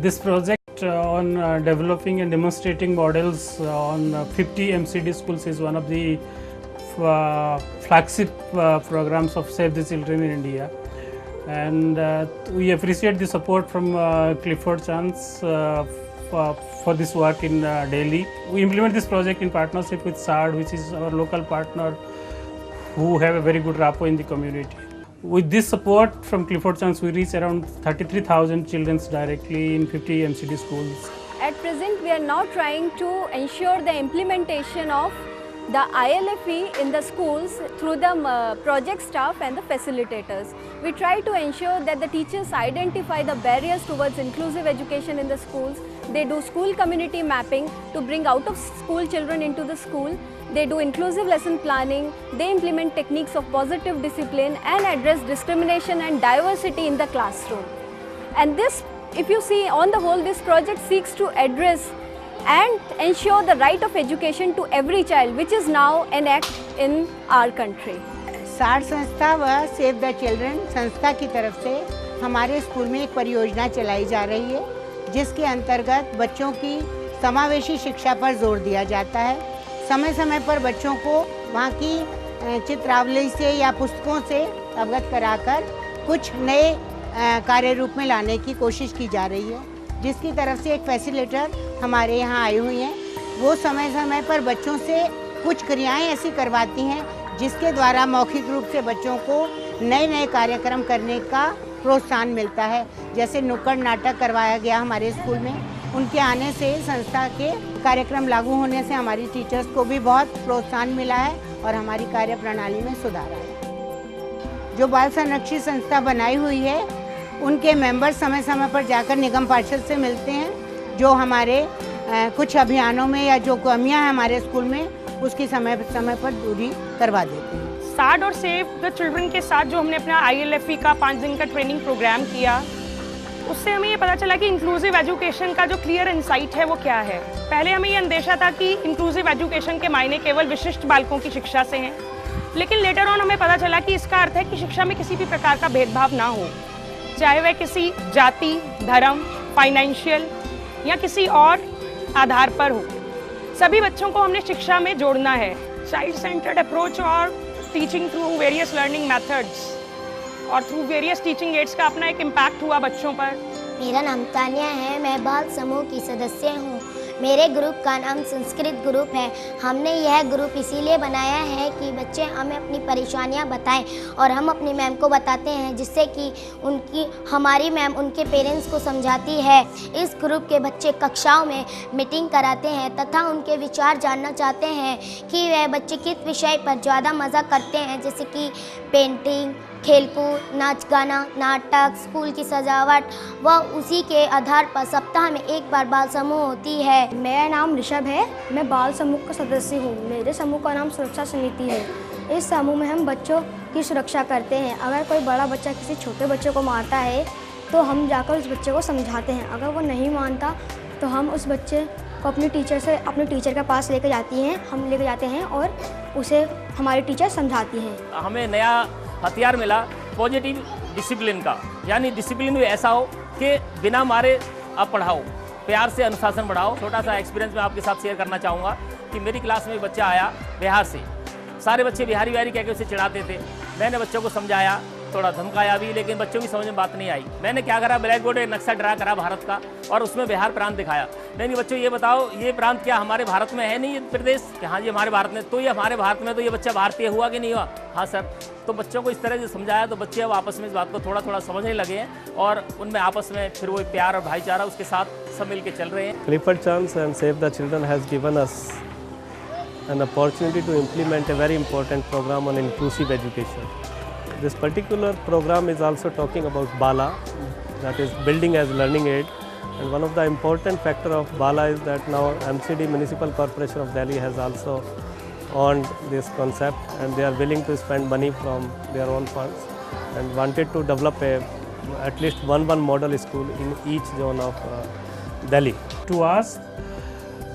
This project on developing and demonstrating models on 50 MCD schools is one of the flagship programs of Save the Children in India, and we appreciate the support from Clifford Chance for this work in Delhi. We implement this project in partnership with SARD, which is our local partner who have a very good rapport in the community. With this support from Clifford Chance, we reach around 33,000 children directly in 50 MCD schools. At present, we are now trying to ensure the implementation of the ILFE in the schools through the project staff and the facilitators. We try to ensure that the teachers identify the barriers towards inclusive education in the schools. They do school community mapping to bring out of school children into the school. They do inclusive lesson planning. They implement techniques of positive discipline and address discrimination and diversity in the classroom. And this, if you see, on the whole, this project seeks to address and ensure the right of education to every child, which is now an act in our country. सार्ड संस्था व save the children संस्था की तरफ से हमारे school में एक परियोजना चलाई जा रही है, जिसके अंतर्गत बच्चों की समावेशी शिक्षा पर जोर दिया जाता है। समय समय पर बच्चों को वहाँ की चित्रावली से या पुस्तकों से अवगत कराकर कुछ नए कार्य रूप में लाने की कोशिश की जा रही है, जिसकी तरफ से एक फैसिलिटेटर हमारे यहाँ आई हुई हैं। वो समय समय पर बच्चों से कुछ क्रियाएं ऐसी करवाती हैं जिसके द्वारा मौखिक रूप से बच्चों को नए नए कार्यक्रम करने का प्रोत्साहन मिलता है। जैसे नुक्कड़ नाटक करवाया गया हमारे स्कूल में। उनके आने से संस्था के कार्यक्रम लागू होने से हमारी टीचर्स को भी बहुत प्रोत्साहन मिला है और हमारी कार्य प्रणाली में सुधार आया। जो बाल संरक्षित संस्था बनाई हुई है, उनके मेंबर समय समय पर जाकर निगम पार्षद से मिलते हैं, जो हमारे कुछ अभियानों में या जो कमियां हैं हमारे स्कूल में, उसकी समय समय पर दूरी करवा देते हैं। सार्ड और सेव द चिल्ड्रन के साथ जो हमने अपना ILFE का 5 दिन का ट्रेनिंग प्रोग्राम किया, उससे हमें ये पता चला कि इंक्लूसिव एजुकेशन का जो क्लियर इंसाइट है वो क्या है। पहले हमें ये अंदेशा था कि इंक्लूसिव एजुकेशन के मायने केवल विशिष्ट बालकों की शिक्षा से हैं, लेकिन लेटर ऑन हमें पता चला कि इसका अर्थ है कि शिक्षा में किसी भी प्रकार का भेदभाव ना हो, चाहे वह किसी जाति, धर्म, फाइनेंशियल या किसी और आधार पर हो। सभी बच्चों को हमने शिक्षा में जोड़ना है। चाइल्ड सेंटर्ड अप्रोच और teaching through various learning methods और थ्रू वेरियस टीचिंग एड्स का अपना एक इम्पैक्ट हुआ बच्चों पर। मेरा नाम तानिया है, मैं बाल समूह की सदस्य हूँ। मेरे ग्रुप का नाम संस्कृत ग्रुप है। हमने यह ग्रुप इसीलिए बनाया है कि बच्चे हमें अपनी परेशानियाँ बताएं और हम अपनी मैम को बताते हैं, जिससे कि हमारी मैम उनके पेरेंट्स को समझाती है। इस ग्रुप के बच्चे कक्षाओं में मीटिंग कराते हैं तथा उनके विचार जानना चाहते हैं कि वह बच्चे किस विषय पर ज़्यादा मज़ा करते हैं, जैसे कि पेंटिंग, खेलकूद, नाच गाना, नाटक, स्कूल की सजावट, व उसी के आधार पर सप्ताह में एक बार बाल समूह होती है। मेरा नाम ऋषभ है, मैं बाल समूह का सदस्य हूँ। मेरे समूह का नाम सुरक्षा समिति है। इस समूह में हम बच्चों की सुरक्षा करते हैं। अगर कोई बड़ा बच्चा किसी छोटे बच्चे को मारता है तो हम जाकर उस बच्चे को समझाते हैं। अगर वो नहीं मानता तो हम उस बच्चे को अपने टीचर के पास लेकर जाते हैं और उसे हमारी टीचर समझाती हैं। हमें नया हथियार मिला पॉजिटिव डिसिप्लिन का, यानी डिसिप्लिन भी ऐसा हो कि बिना मारे आप पढ़ाओ, प्यार से अनुशासन बढ़ाओ। छोटा सा एक्सपीरियंस मैं आपके साथ शेयर करना चाहूँगा कि मेरी क्लास में एक बच्चा आया बिहार से। सारे बच्चे बिहारी कह के उसे चिढ़ाते थे। मैंने बच्चों को समझाया, थोड़ा धमकाया भी, लेकिन बच्चों की समझ में बात नहीं आई। मैंने क्या करा, ब्लैक बोर्ड एक नक्शा ड्रा करा भारत का और उसमें बिहार प्रांत दिखाया। नहीं बच्चों ये बताओ, ये प्रांत क्या हमारे भारत में है? नहीं ये प्रदेश कि हाँ जी हमारे भारत में। तो ये हमारे भारत में, तो ये बच्चा भारतीय हुआ कि नहीं हुआ? हाँ सर। तो बच्चों को इस तरह से समझाया तो बच्चे अब आपस में इस बात को थोड़ा थोड़ा समझने लगे हैं और उनमें आपस में फिर वो प्यार और भाईचारा उसके साथ सब मिल के चल रहे हैं। Clifford Chance and Save the Children has given us an opportunity to implement a very important program on inclusive education. This particular program is also talking about BALA, that is building as learning aid, and one of the important factor of BALA is that now MCD Municipal Corporation of Delhi has also owned this concept and they are willing to spend money from their own funds and wanted to develop at least one model school in each zone of Delhi. To us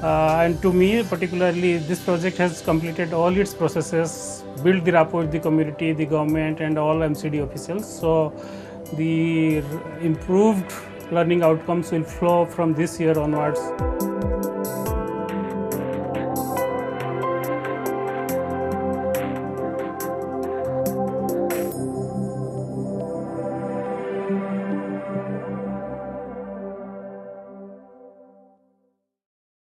and to me particularly, this project has completed all its processes, built the rapport with the community, the government and all MCD officials. So the improved learning outcomes will flow from this year onwards.